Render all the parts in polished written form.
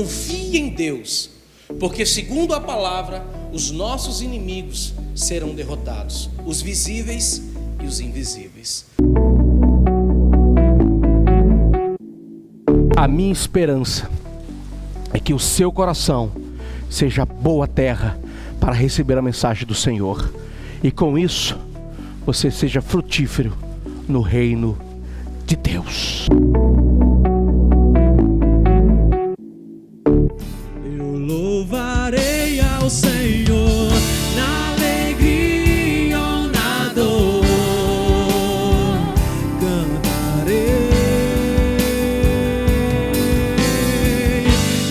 confie em Deus, porque segundo a palavra, os nossos inimigos serão derrotados, os visíveis e os invisíveis. A minha esperança é que o seu coração seja boa terra para receber a mensagem do Senhor, e com isso você seja frutífero no reino de Deus. Eu louvarei ao Senhor na alegria ou na dor, cantarei.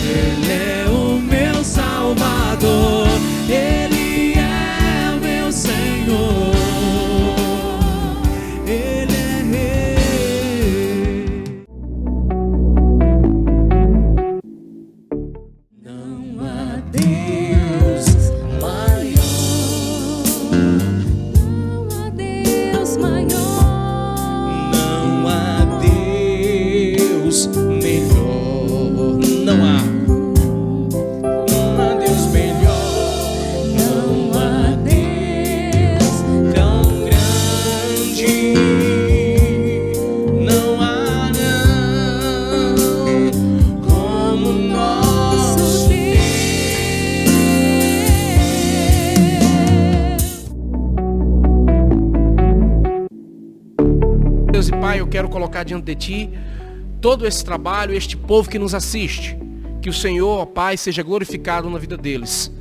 Ele é o meu Salvador, Ele é o meu Senhor, Ele é Rei. Não há Deus maior, Não há Deus maior, Não há Deus melhor, não há Deus melhor, não há Deus tão grande, não há não como nosso Deus. Deus e Pai, eu quero colocar diante de Ti todo esse trabalho, este povo que nos assiste. Que o Senhor, ó Pai, seja glorificado na vida deles.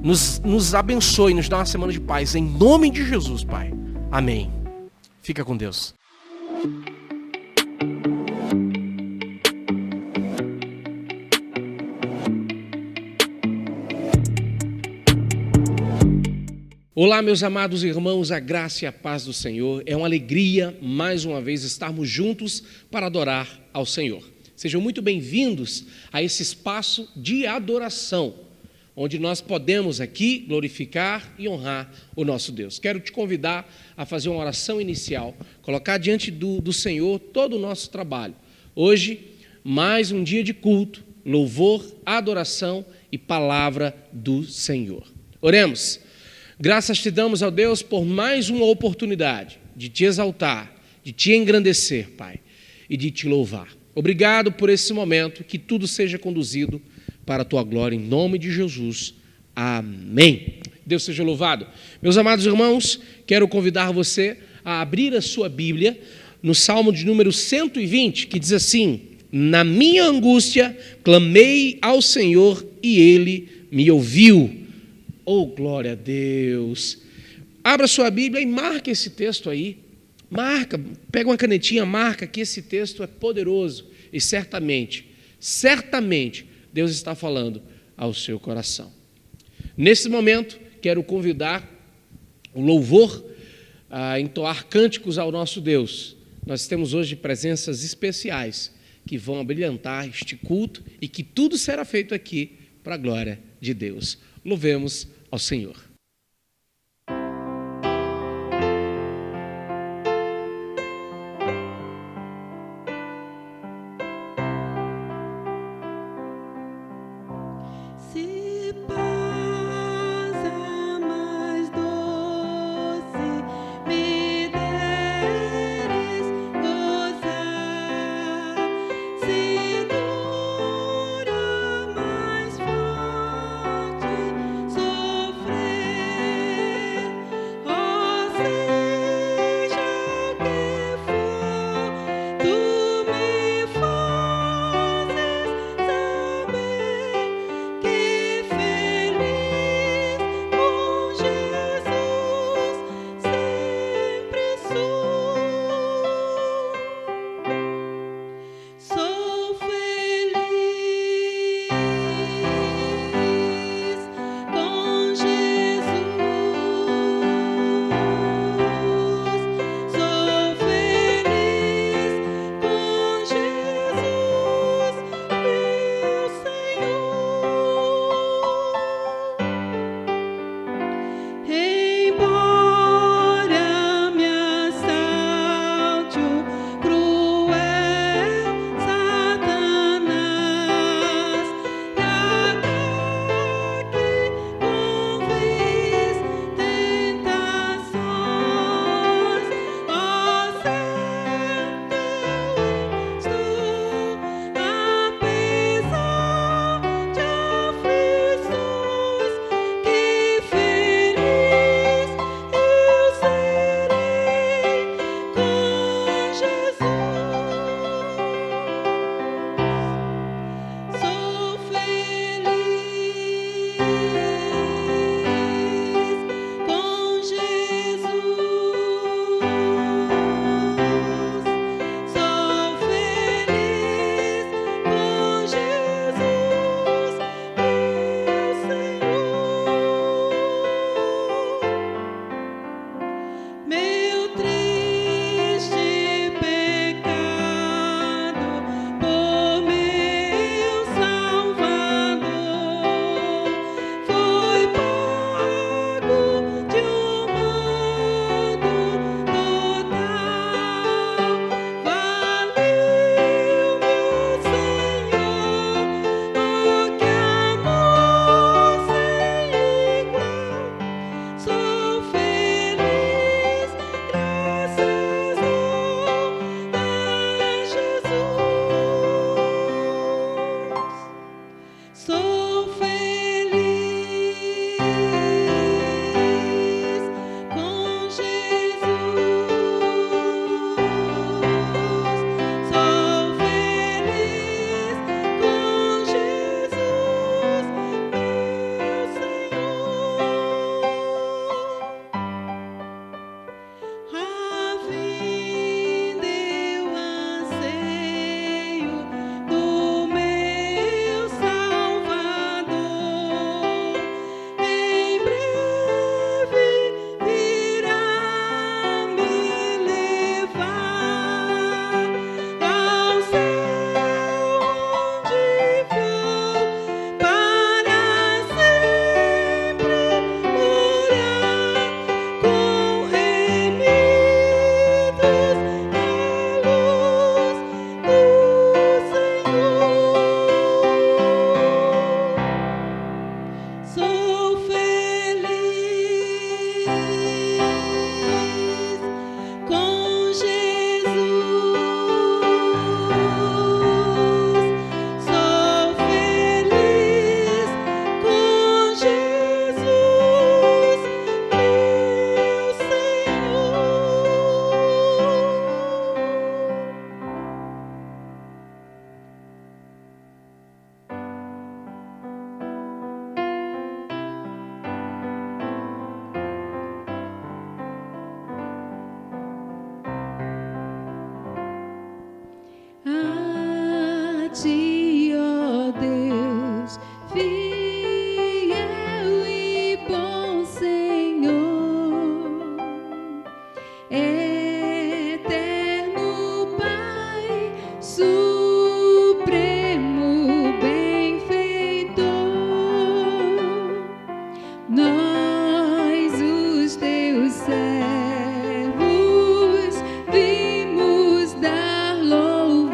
Nos abençoe, nos dá uma semana de paz. Em nome de Jesus, Pai. Amém. Fica com Deus. Olá, meus amados irmãos, a graça e a paz do Senhor. É uma alegria, mais uma vez, estarmos juntos para adorar ao Senhor. Sejam muito bem-vindos a esse espaço de adoração, onde nós podemos aqui glorificar e honrar o nosso Deus. Quero te convidar a fazer uma oração inicial, colocar diante do Senhor todo o nosso trabalho. Hoje, mais um dia de culto, louvor, adoração e palavra do Senhor. Oremos. Graças te damos, ó Deus, por mais uma oportunidade de te exaltar, de te engrandecer, Pai, e de te louvar. Obrigado por esse momento, que tudo seja conduzido para a tua glória, em nome de Jesus. Amém. Deus seja louvado. Meus amados irmãos, quero convidar você a abrir a sua Bíblia no Salmo de número 120, que diz assim: na minha angústia clamei ao Senhor e Ele me ouviu. Oh, glória a Deus. Abra sua Bíblia e marque esse texto aí. Marca, pega uma canetinha, marca que esse texto é poderoso. E certamente, Deus está falando ao seu coração. Nesse momento, quero convidar o louvor a entoar cânticos ao nosso Deus. Nós temos hoje presenças especiais que vão abrilhantar este culto e que tudo será feito aqui para a glória de Deus. Louvemos ao Senhor. Se paz a mais doce me deres gozar, se dura mais forte sofrer. Eterno Pai, supremo benfeitor, nós, os teus servos, vimos dar louvor.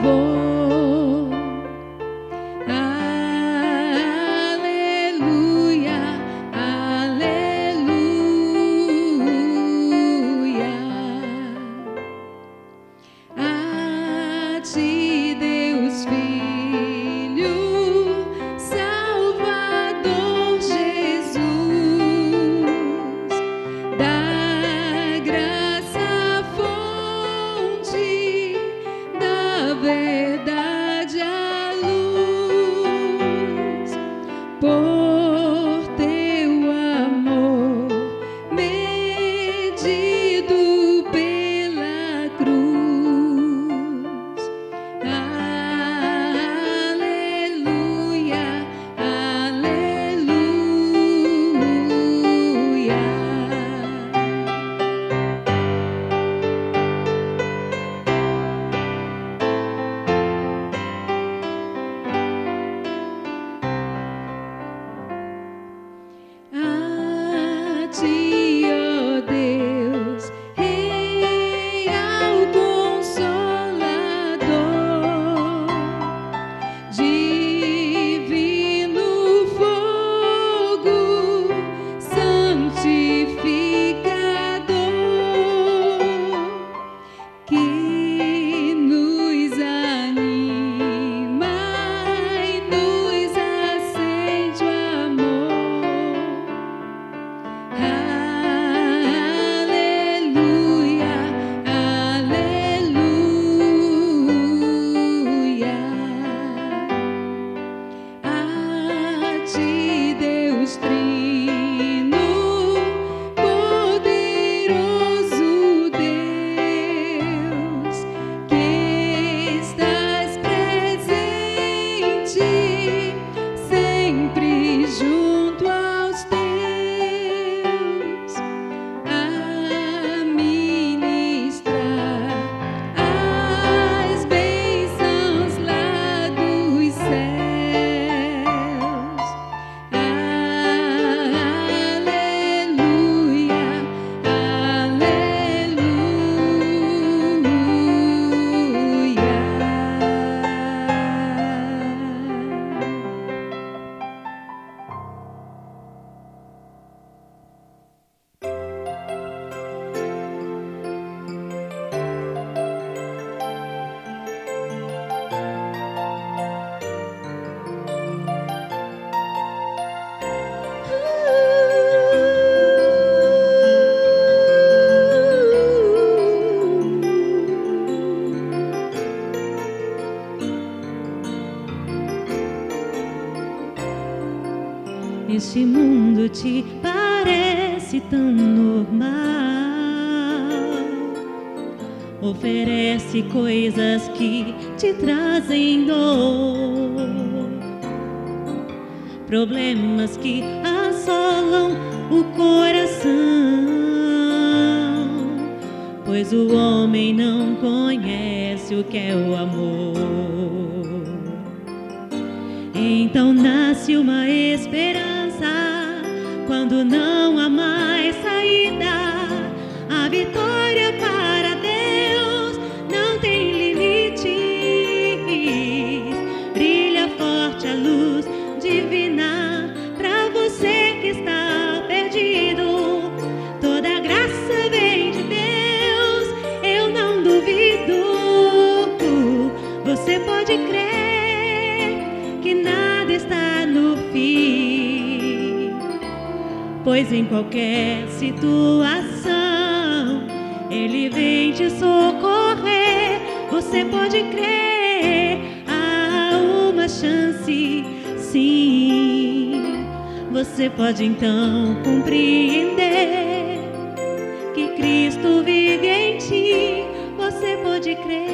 Aleluia, aleluia. A ti, Deus Filho, Salvador Jesus, da graça fonte, da verdade a luz, por teu amor medido pela cruz. Aleluia, aleluia. A ti, ó Deus, real consolador, divino fogo, santificador, que nos anima e nos acende o amor. Aleluia, aleluia. A ti, Deus Trino, poderoso Deus, que estás presente sempre junto aos teus, a ministrar as bênçãos lá dos céus. Aleluia, Este mundo te parece tão normal, oferece coisas que te trazem dor, problemas que assolam o coração, pois o homem não conhece o que é o amor. Então nasce uma esperança quando não há mais saída. A vitória para Deus não tem limites. Brilha forte a luz divina para você que está perdido. Toda graça vem de Deus, eu não duvido. Você pode crer que nada está no fim, pois em qualquer situação Ele vem te socorrer. Você pode crer, há uma chance, sim. Você pode então compreender que Cristo vive em ti. Você pode crer.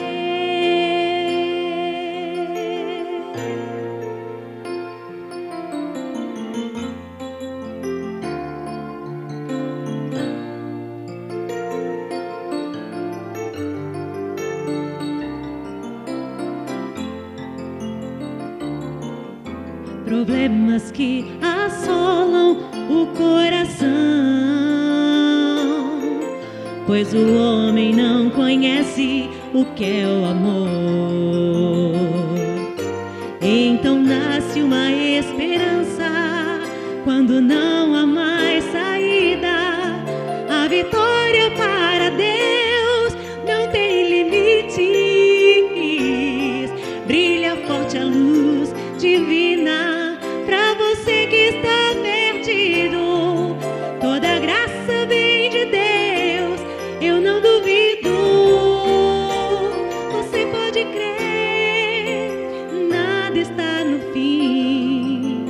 problemas que assolam o coração, pois o homem não conhece o que é o amor. Então nasce uma esperança quando não há mais saída. A vitória para Deus não tem limites. Brilha forte a luz divina para você que está perdido. Toda graça vem de Deus, eu não duvido. Você pode crer, nada está no fim.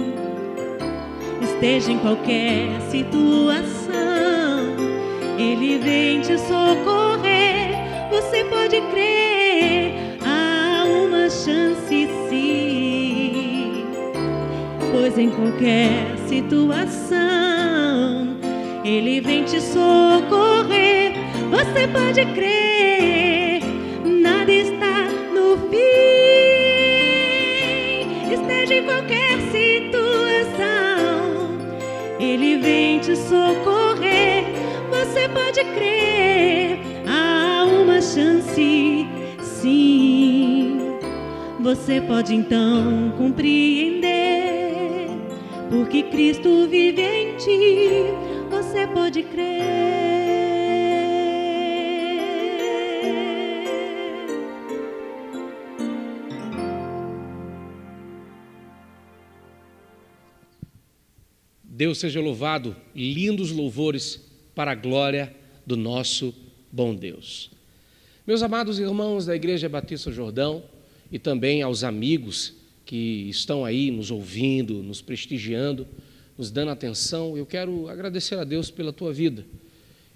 Esteja em qualquer situação, Ele vem te socorrer. Você pode crer, há uma chance sim. Pois em qualquer situação, Ele vem te socorrer. Você pode crer, nada está no fim. Esteja em qualquer situação, Ele vem te socorrer. Você pode crer, há uma chance sim. Você pode então compreender, porque Cristo vive em ti. Você pode crer. Deus seja louvado, lindos louvores para a glória do nosso bom Deus. Meus amados irmãos da Igreja Batista Jordão e também aos amigos que estão aí nos ouvindo, nos prestigiando, nos dando atenção, eu quero agradecer a Deus pela tua vida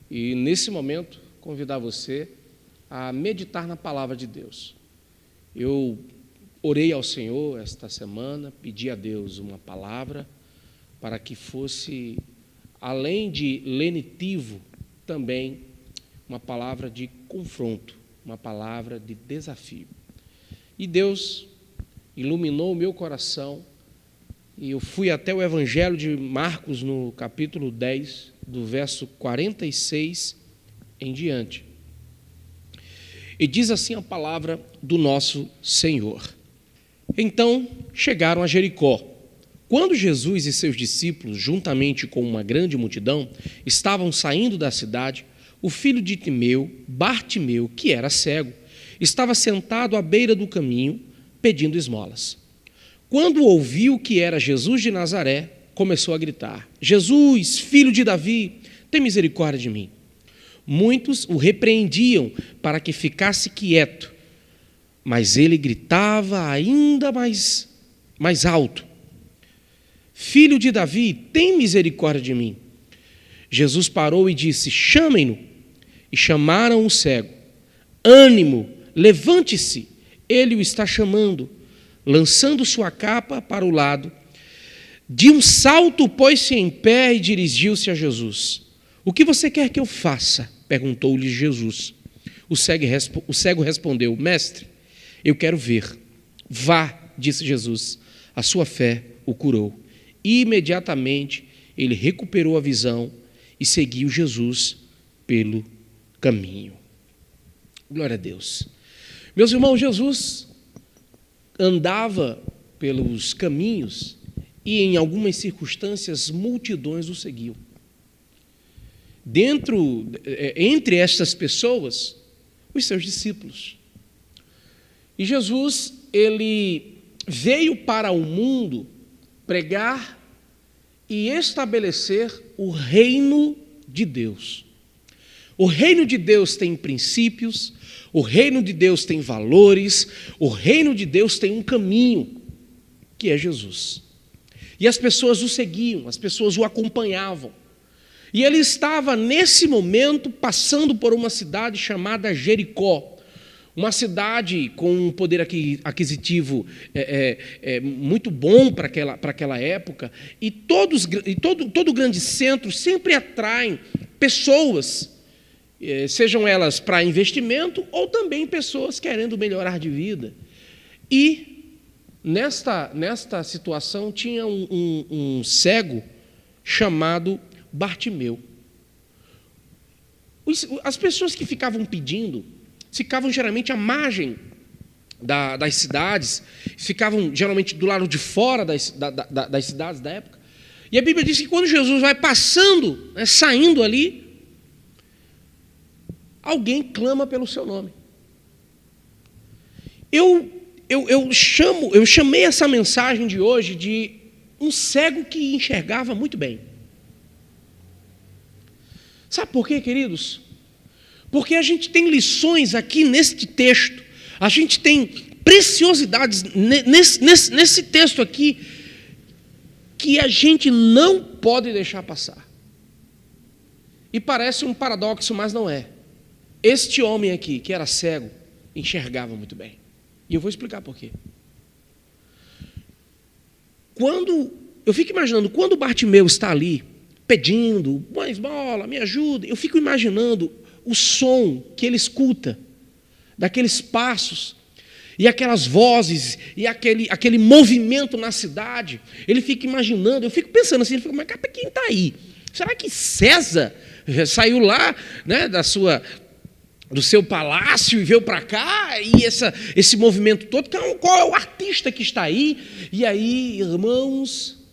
e, nesse momento, convidar você a meditar na palavra de Deus. Eu orei ao Senhor esta semana, pedi a Deus uma palavra para que fosse, além de lenitivo, também uma palavra de confronto, uma palavra de desafio. E Deus iluminou o meu coração e eu fui até o Evangelho de Marcos, no capítulo 10, do verso 46 em diante. E diz assim a palavra do nosso Senhor. Então chegaram a Jericó. Quando Jesus e seus discípulos, juntamente com uma grande multidão, estavam saindo da cidade, o filho de Timeu, Bartimeu, que era cego, estava sentado à beira do caminho, pedindo esmolas. Quando ouviu que era Jesus de Nazaré, começou a gritar: Jesus, filho de Davi, tem misericórdia de mim. Muitos o repreendiam para que ficasse quieto, mas ele gritava ainda mais alto: Filho de Davi, tem misericórdia de mim. Jesus parou e disse: chamem-no. E chamaram o cego. Ânimo, levante-se, ele o está chamando. Lançando sua capa para o lado, de um salto pôs-se em pé e dirigiu-se a Jesus. O que você quer que eu faça? Perguntou-lhe Jesus. O cego respondeu: Mestre, eu quero ver. Vá, disse Jesus, a sua fé o curou. E imediatamente ele recuperou a visão e seguiu Jesus pelo caminho. Glória a Deus. Meus irmãos, Jesus andava pelos caminhos e em algumas circunstâncias multidões o seguiam. Entre estas pessoas, os seus discípulos. E Jesus, ele veio para o mundo pregar e estabelecer o reino de Deus. O reino de Deus tem princípios, o reino de Deus tem valores, o reino de Deus tem um caminho, que é Jesus. E as pessoas o seguiam, as pessoas o acompanhavam. E ele estava, nesse momento, passando por uma cidade chamada Jericó, uma cidade com um poder aquisitivo muito bom para aquela época, e todo grande centro sempre atrai pessoas, sejam elas para investimento ou também pessoas querendo melhorar de vida. E Nesta situação tinha um cego chamado Bartimeu. As pessoas que ficavam pedindo, ficavam geralmente à margem das cidades, ficavam geralmente do lado de fora das cidades da época. E a Bíblia diz que quando Jesus vai passando, né, saindo ali, alguém clama pelo seu nome. Eu chamei essa mensagem de hoje de um cego que enxergava muito bem. Sabe por quê, queridos? Porque a gente tem lições aqui neste texto, a gente tem preciosidades nesse texto aqui que a gente não pode deixar passar. E parece um paradoxo, mas não é. Este homem aqui, que era cego, enxergava muito bem. E eu vou explicar por quê. Eu fico imaginando, quando Bartimeu está ali, pedindo, uma esmola, me ajuda, eu fico imaginando o som que ele escuta, daqueles passos, e aquelas vozes, e aquele movimento na cidade. Ele fica imaginando, eu fico pensando assim, mas quem está aí? Será que César saiu lá, né, do seu palácio e veio para cá, e esse movimento todo? Qual é o artista que está aí? E aí, irmãos,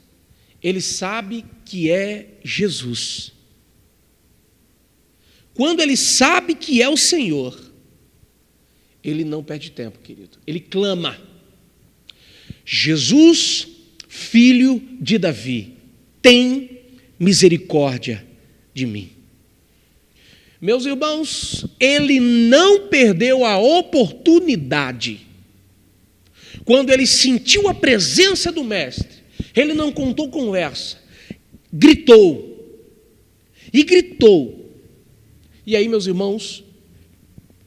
ele sabe que é Jesus. Quando ele sabe que é o Senhor, ele não perde tempo, querido. Ele clama: Jesus, filho de Davi, tem misericórdia de mim. Meus irmãos, ele não perdeu a oportunidade. Quando ele sentiu a presença do Mestre, ele não contou conversa, gritou. E gritou. E aí, meus irmãos,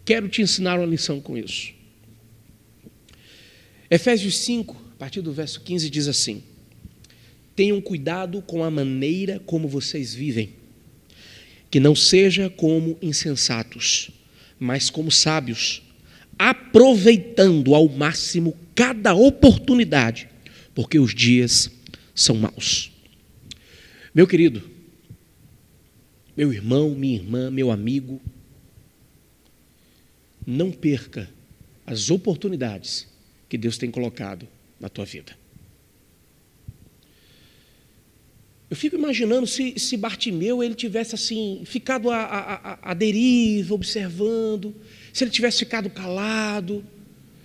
quero te ensinar uma lição com isso. Efésios 5, a partir do verso 15, diz assim: tenham cuidado com a maneira como vocês vivem, que não seja como insensatos, mas como sábios, aproveitando ao máximo cada oportunidade, porque os dias são maus. Meu querido, meu irmão, minha irmã, meu amigo, não perca as oportunidades que Deus tem colocado na tua vida. Eu fico imaginando se Bartimeu ele tivesse assim, ficado à deriva, observando, se ele tivesse ficado calado,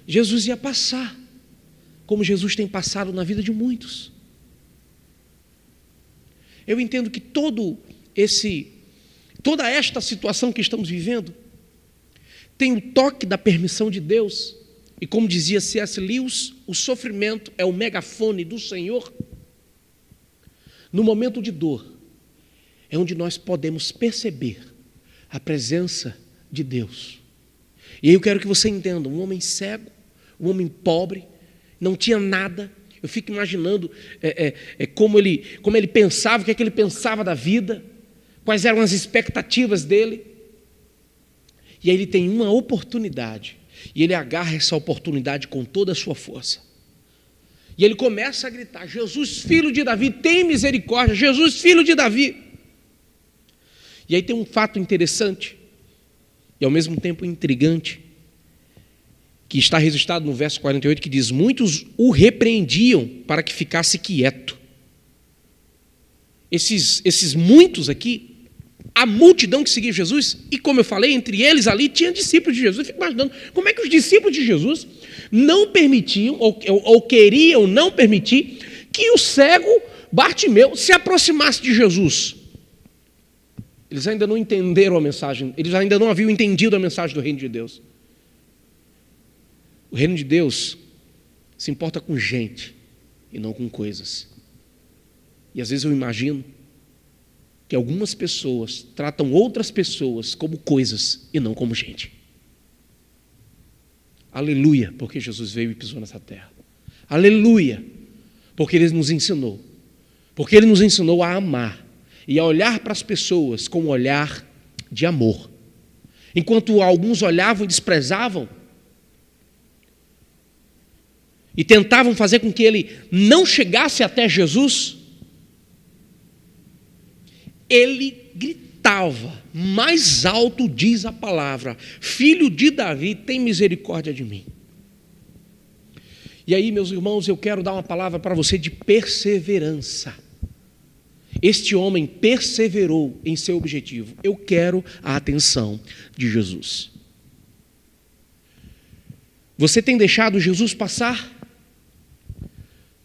Jesus ia passar, como Jesus tem passado na vida de muitos. Eu entendo que toda esta situação que estamos vivendo tem o toque da permissão de Deus, e como dizia C.S. Lewis, o sofrimento é o megafone do Senhor. No momento de dor, é onde nós podemos perceber a presença de Deus. E aí eu quero que você entenda, um homem cego, um homem pobre, não tinha nada. Eu fico imaginando como ele pensava, o que é que ele pensava da vida, quais eram as expectativas dele. E aí ele tem uma oportunidade, e ele agarra essa oportunidade com toda a sua força. E ele começa a gritar: Jesus, filho de Davi, tem misericórdia, Jesus, filho de Davi. E aí tem um fato interessante, e ao mesmo tempo intrigante, que está registrado no verso 48, que diz: muitos o repreendiam para que ficasse quieto. Esses muitos aqui, a multidão que seguia Jesus, e como eu falei, entre eles ali tinha discípulos de Jesus. Eu fico imaginando como é que os discípulos de Jesus não permitiam, ou queriam não permitir, que o cego Bartimeu se aproximasse de Jesus. Eles ainda não entenderam a mensagem, eles ainda não haviam entendido a mensagem do reino de Deus. O reino de Deus se importa com gente e não com coisas. E às vezes eu imagino que algumas pessoas tratam outras pessoas como coisas e não como gente. Aleluia, porque Jesus veio e pisou nessa terra. Aleluia, porque Ele nos ensinou. Porque Ele nos ensinou a amar e a olhar para as pessoas com um olhar de amor. Enquanto alguns olhavam e desprezavam, e tentavam fazer com que ele não chegasse até Jesus, ele gritava mais alto, diz a palavra: Filho de Davi, tem misericórdia de mim. E aí, meus irmãos, eu quero dar uma palavra para você de perseverança. Este homem perseverou em seu objetivo. Eu quero a atenção de Jesus. Você tem deixado Jesus passar?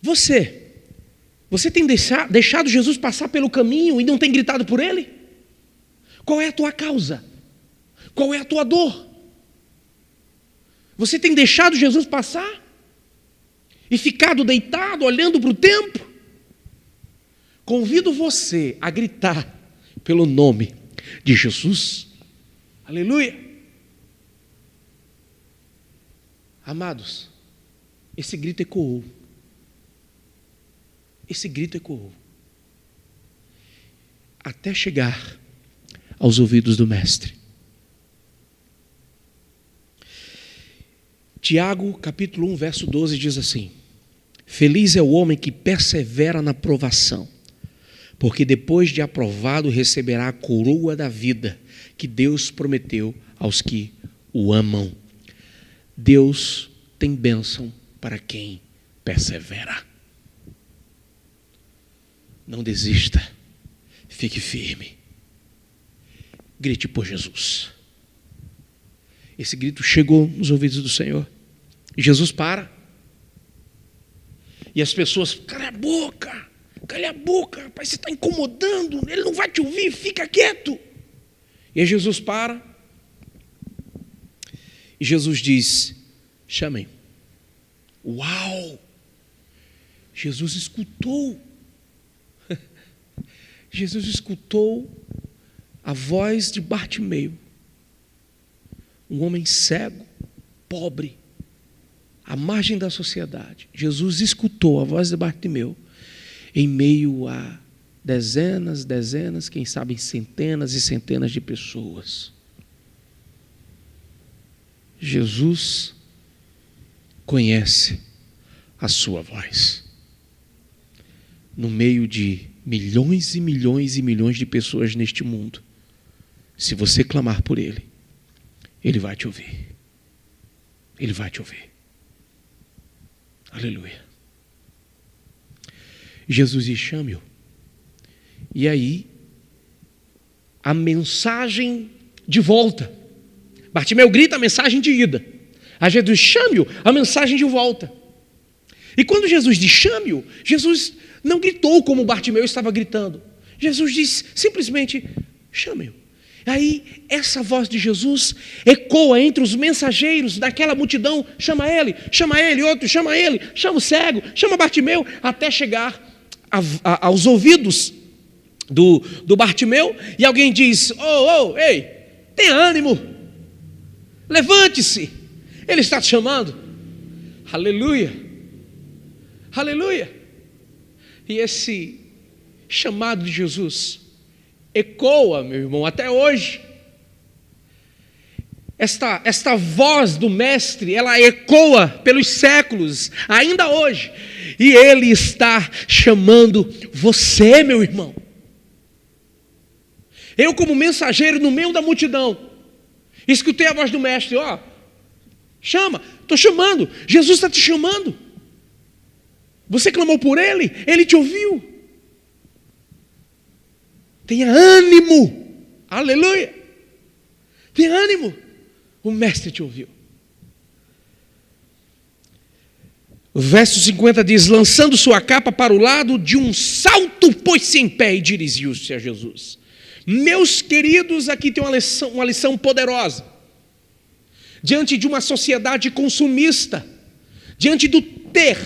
Você tem deixado Jesus passar pelo caminho e não tem gritado por ele? Qual é a tua causa? Qual é a tua dor? Você tem deixado Jesus passar e ficado deitado olhando para o tempo? Convido você a gritar pelo nome de Jesus. Aleluia! Amados, esse grito ecoou. Esse grito ecoou até chegar aos ouvidos do Mestre. Tiago, capítulo 1, verso 12, diz assim: Feliz é o homem que persevera na provação, porque depois de aprovado receberá a coroa da vida que Deus prometeu aos que o amam. Deus tem bênção para quem persevera. Não desista, fique firme, grite por Jesus. Esse grito chegou nos ouvidos do Senhor. E Jesus para. E as pessoas: cala a boca, rapaz, você está incomodando, ele não vai te ouvir, fica quieto. E aí Jesus para. E Jesus diz: chamem. Uau! Jesus escutou. Jesus escutou a voz de Bartimeu, um homem cego, pobre, à margem da sociedade. Jesus escutou a voz de Bartimeu em meio a dezenas, quem sabe centenas e centenas de pessoas. Jesus conhece a sua voz. No meio de milhões e milhões e milhões de pessoas neste mundo, se você clamar por Ele, Ele vai te ouvir. Ele vai te ouvir. Aleluia. Jesus diz: chame-o. E aí, a mensagem de volta. Bartimeu grita a mensagem de ida. A Jesus: chame-o, a mensagem de volta. E quando Jesus diz chame-o, Jesus não gritou como Bartimeu estava gritando. Jesus diz simplesmente: chame-o. Aí essa voz de Jesus ecoa entre os mensageiros daquela multidão: chama ele, outro, chama ele, chama o cego, chama Bartimeu, até chegar aos ouvidos do Bartimeu. E alguém diz: ei, tenha ânimo, levante-se, ele está te chamando. Aleluia, aleluia. E esse chamado de Jesus ecoa, meu irmão, até hoje. Esta voz do Mestre, ela ecoa pelos séculos, ainda hoje. E Ele está chamando você, meu irmão. Eu, como mensageiro no meio da multidão, escutei a voz do Mestre: chama, estou chamando, Jesus está te chamando. Você clamou por Ele, Ele te ouviu. Tenha ânimo, aleluia, tenha ânimo, o Mestre te ouviu. O verso 50 diz: lançando sua capa para o lado, de um salto pôs-se em pé e dirigiu-se a Jesus. Meus queridos, aqui tem uma lição poderosa. Diante de uma sociedade consumista, diante do ter,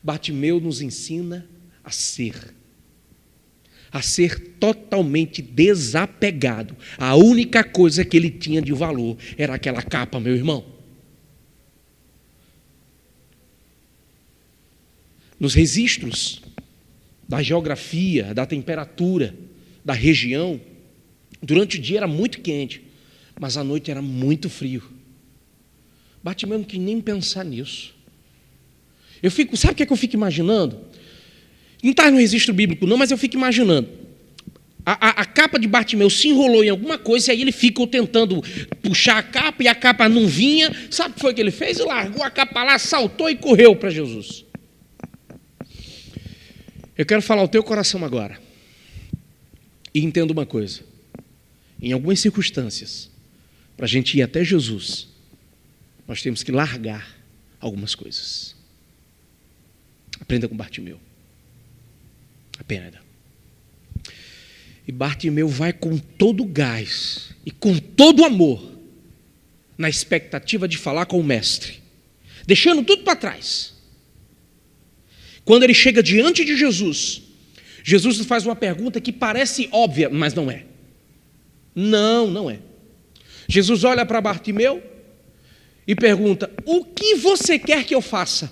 Bartimeu nos ensina a ser totalmente desapegado. A única coisa que ele tinha de valor era aquela capa, meu irmão. Nos registros da geografia, da temperatura, da região, durante o dia era muito quente, mas à noite era muito frio. Bartimeu não quis nem pensar nisso. Sabe o que é que eu fico imaginando? Não está no registro bíblico não, mas eu fico imaginando. A capa de Bartimeu se enrolou em alguma coisa e aí ele ficou tentando puxar a capa e a capa não vinha. Sabe o que foi que ele fez? Ele largou a capa lá, saltou e correu para Jesus. Eu quero falar ao teu coração agora. E entenda uma coisa. Em algumas circunstâncias, para a gente ir até Jesus, nós temos que largar algumas coisas. Aprenda com Bartimeu. Aprenda. E Bartimeu vai com todo o gás e com todo o amor, na expectativa de falar com o mestre, deixando tudo para trás. Quando ele chega diante de Jesus, Jesus faz uma pergunta que parece óbvia, mas não é. Não é. Jesus olha para Bartimeu e pergunta: o que você quer que eu faça?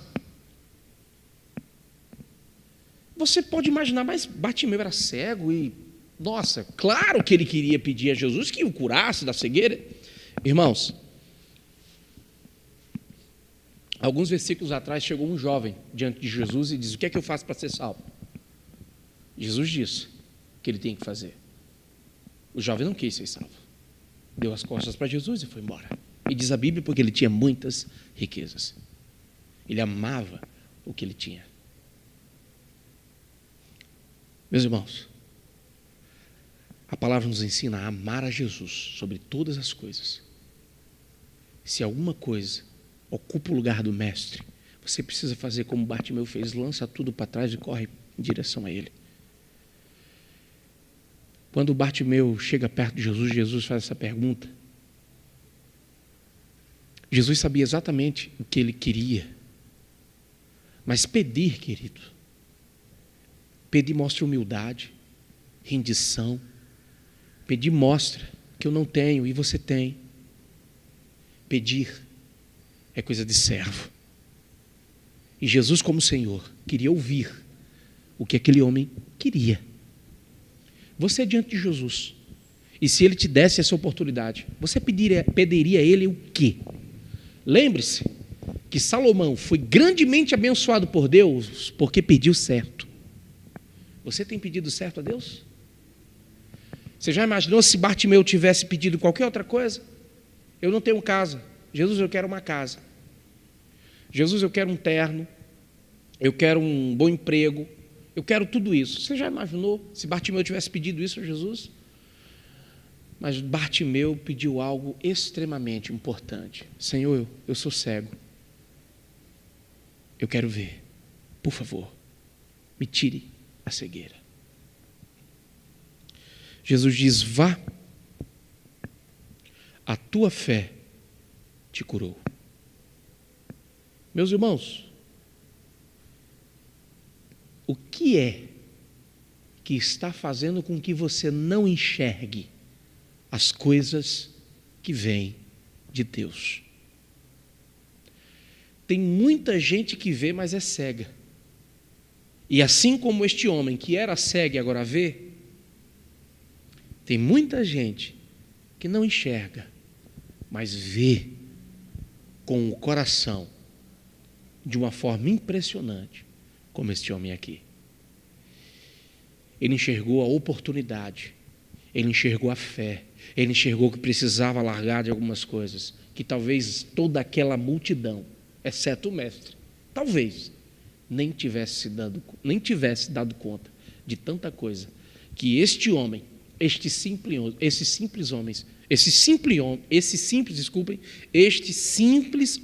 Você pode imaginar, mas Bartimeu era cego e, nossa, claro que ele queria pedir a Jesus que o curasse da cegueira. Irmãos, alguns versículos atrás chegou um jovem diante de Jesus e diz: o que é que eu faço para ser salvo? Jesus disse o que ele tem que fazer. O jovem não quis ser salvo. Deu as costas para Jesus e foi embora. E diz a Bíblia porque ele tinha muitas riquezas. Ele amava o que ele tinha. Meus irmãos, a palavra nos ensina a amar a Jesus sobre todas as coisas. Se alguma coisa ocupa o lugar do mestre, você precisa fazer como Bartimeu fez: lança tudo para trás e corre em direção a ele. Quando Bartimeu chega perto de Jesus, Jesus faz essa pergunta. Jesus sabia exatamente o que ele queria. Mas pedir, querido, pedir mostra humildade, rendição. Pedir mostra que eu não tenho e você tem. Pedir é coisa de servo. E Jesus, como Senhor, queria ouvir o que aquele homem queria. Você é diante de Jesus. E se ele te desse essa oportunidade, você pediria a ele o quê? Lembre-se que Salomão foi grandemente abençoado por Deus porque pediu certo. Você tem pedido certo a Deus? Você já imaginou se Bartimeu tivesse pedido qualquer outra coisa? Eu não tenho casa. Jesus, eu quero uma casa. Jesus, eu quero um terno. Eu quero um bom emprego. Eu quero tudo isso. Você já imaginou se Bartimeu tivesse pedido isso a Jesus? Mas Bartimeu pediu algo extremamente importante. Senhor, eu sou cego. Eu quero ver. Por favor, me tire a cegueira. Jesus diz: vá, a tua fé te curou. Meus irmãos, o que é que está fazendo com que você não enxergue as coisas que vêm de Deus? Tem muita gente que vê, mas é cega. E assim como este homem que era cego e agora vê, tem muita gente que não enxerga, mas vê com o coração de uma forma impressionante, como este homem aqui. Ele enxergou a oportunidade, ele enxergou a fé, ele enxergou que precisava largar de algumas coisas, que talvez toda aquela multidão, exceto o mestre, talvez nem tivesse dado conta de tanta coisa que este homem, este simples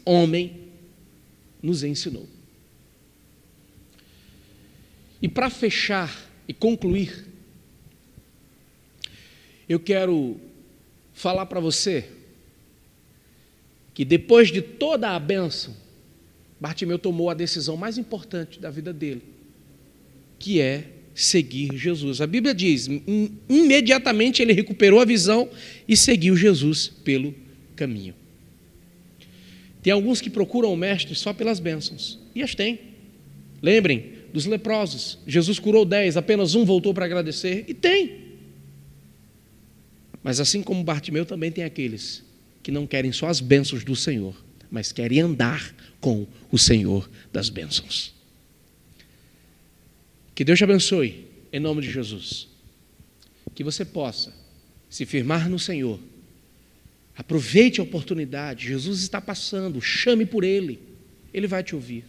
homem nos ensinou. E para fechar e concluir, eu quero falar para você que depois de toda a bênção, Bartimeu tomou a decisão mais importante da vida dele, que é seguir Jesus. A Bíblia diz, imediatamente ele recuperou a visão e seguiu Jesus pelo caminho. Tem alguns que procuram o mestre só pelas bênçãos, e as têm. Lembrem dos leprosos, Jesus curou 10, apenas um voltou para agradecer, e tem. Mas assim como Bartimeu, também tem aqueles que não querem só as bênçãos do Senhor, mas querem andar com o Senhor das bênçãos. Que Deus te abençoe, em nome de Jesus. Que você possa se firmar no Senhor. Aproveite a oportunidade, Jesus está passando, chame por Ele, Ele vai te ouvir.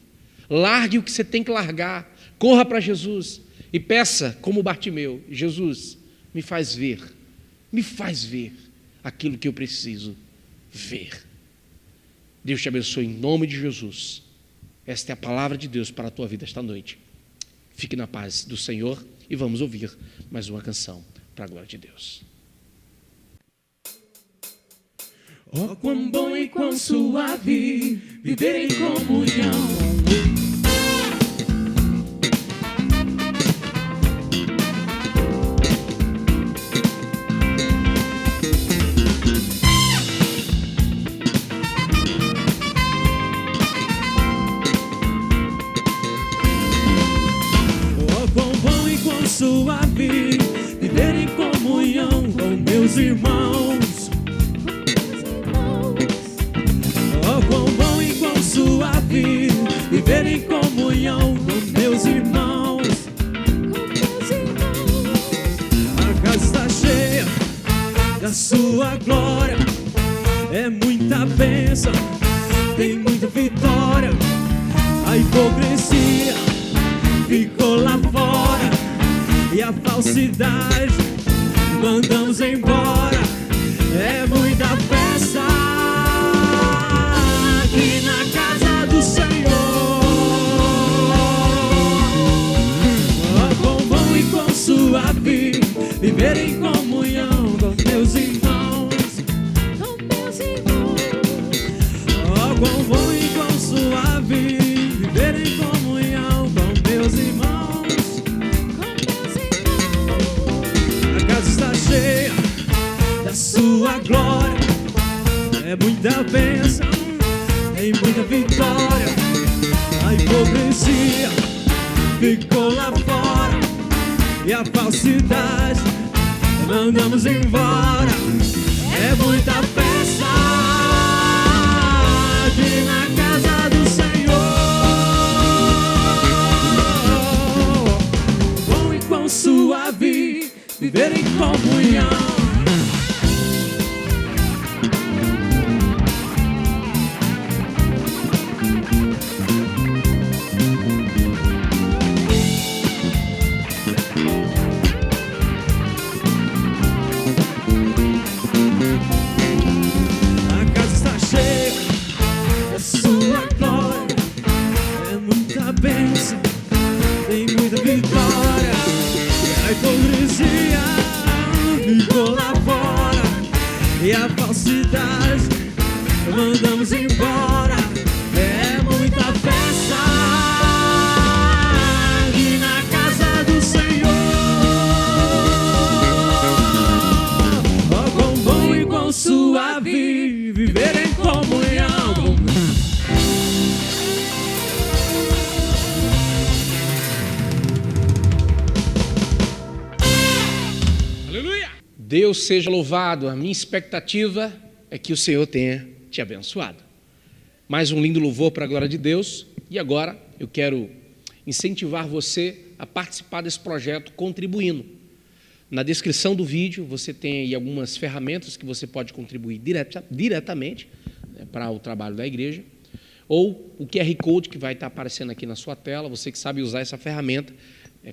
Largue o que você tem que largar, corra para Jesus e peça como Bartimeu: Jesus, me faz ver aquilo que eu preciso ver. Deus te abençoe em nome de Jesus. Esta é a palavra de Deus para a tua vida esta noite. Fique na paz do Senhor e vamos ouvir mais uma canção para a glória de Deus. Oh, quão bom e quão suave viver em comunhão. Oh, quão bom e quão suave viver em comunhão com meus irmãos. Oh, quão bom e quão suave viver em comunhão com meus irmãos. A casa está cheia da sua glória, é muita bênção, tem muita vitória. A hipocrisia ficou lá fora e a falsidade mandamos embora. É muita festa aqui na casa do Senhor. Oh, quão bom e quão suave viver em comunhão com meus irmãos. Oh, quão bom e quão suave viver em comunhão com meus irmãos. A casa está cheia da sua glória, é muita bênção, tem muita vitória. A hipocrisia ficou lá fora e a falsidade mandamos embora. É muita festa aqui na casa do Senhor. Bom e quão suave viver em comunhão. Tem muita vitória. A hipocrisia ficou lá fora e a falsidade mandamos embora. É muita festa aqui na casa do Senhor. Oh, quão bom e quão suave viver em comunhão. Deus seja louvado. A minha expectativa é que o Senhor tenha te abençoado. Mais um lindo louvor para a glória de Deus. E agora eu quero incentivar você a participar desse projeto contribuindo. Na descrição do vídeo você tem aí algumas ferramentas que você pode contribuir diretamente, né, para o trabalho da igreja. Ou o QR Code que vai estar aparecendo aqui na sua tela. Você que sabe usar essa ferramenta,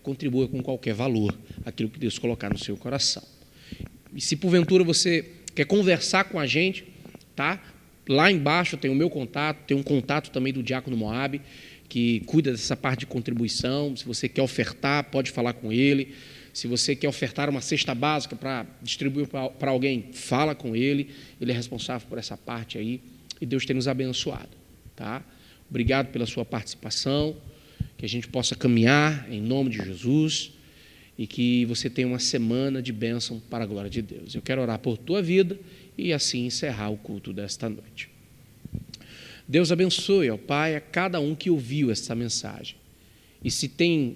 contribua com qualquer valor, aquilo que Deus colocar no seu coração. E se porventura você quer conversar com a gente, tá? Lá embaixo tem o meu contato, tem um contato também do Diácono Moab, que cuida dessa parte de contribuição. Se você quer ofertar, pode falar com ele. Se você quer ofertar uma cesta básica para distribuir para alguém, fala com ele. Ele é responsável por essa parte aí. E Deus tem nos abençoado, tá? Obrigado pela sua participação, que a gente possa caminhar em nome de Jesus e que você tenha uma semana de bênção para a glória de Deus. Eu quero orar por tua vida e assim encerrar o culto desta noite. Deus abençoe, ó Pai, a cada um que ouviu esta mensagem. E se tem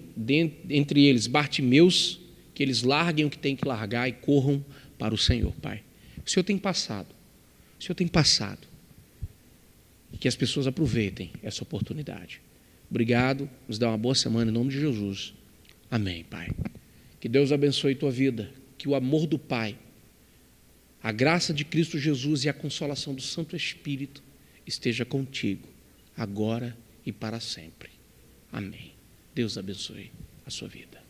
entre eles Bartimeus, que eles larguem o que tem que largar e corram para o Senhor, Pai. O Senhor tem passado. E que as pessoas aproveitem essa oportunidade. Obrigado, nos dá uma boa semana em nome de Jesus. Amém, Pai. Que Deus abençoe tua vida, que o amor do Pai, a graça de Cristo Jesus e a consolação do Santo Espírito esteja contigo, agora e para sempre. Amém. Deus abençoe a sua vida.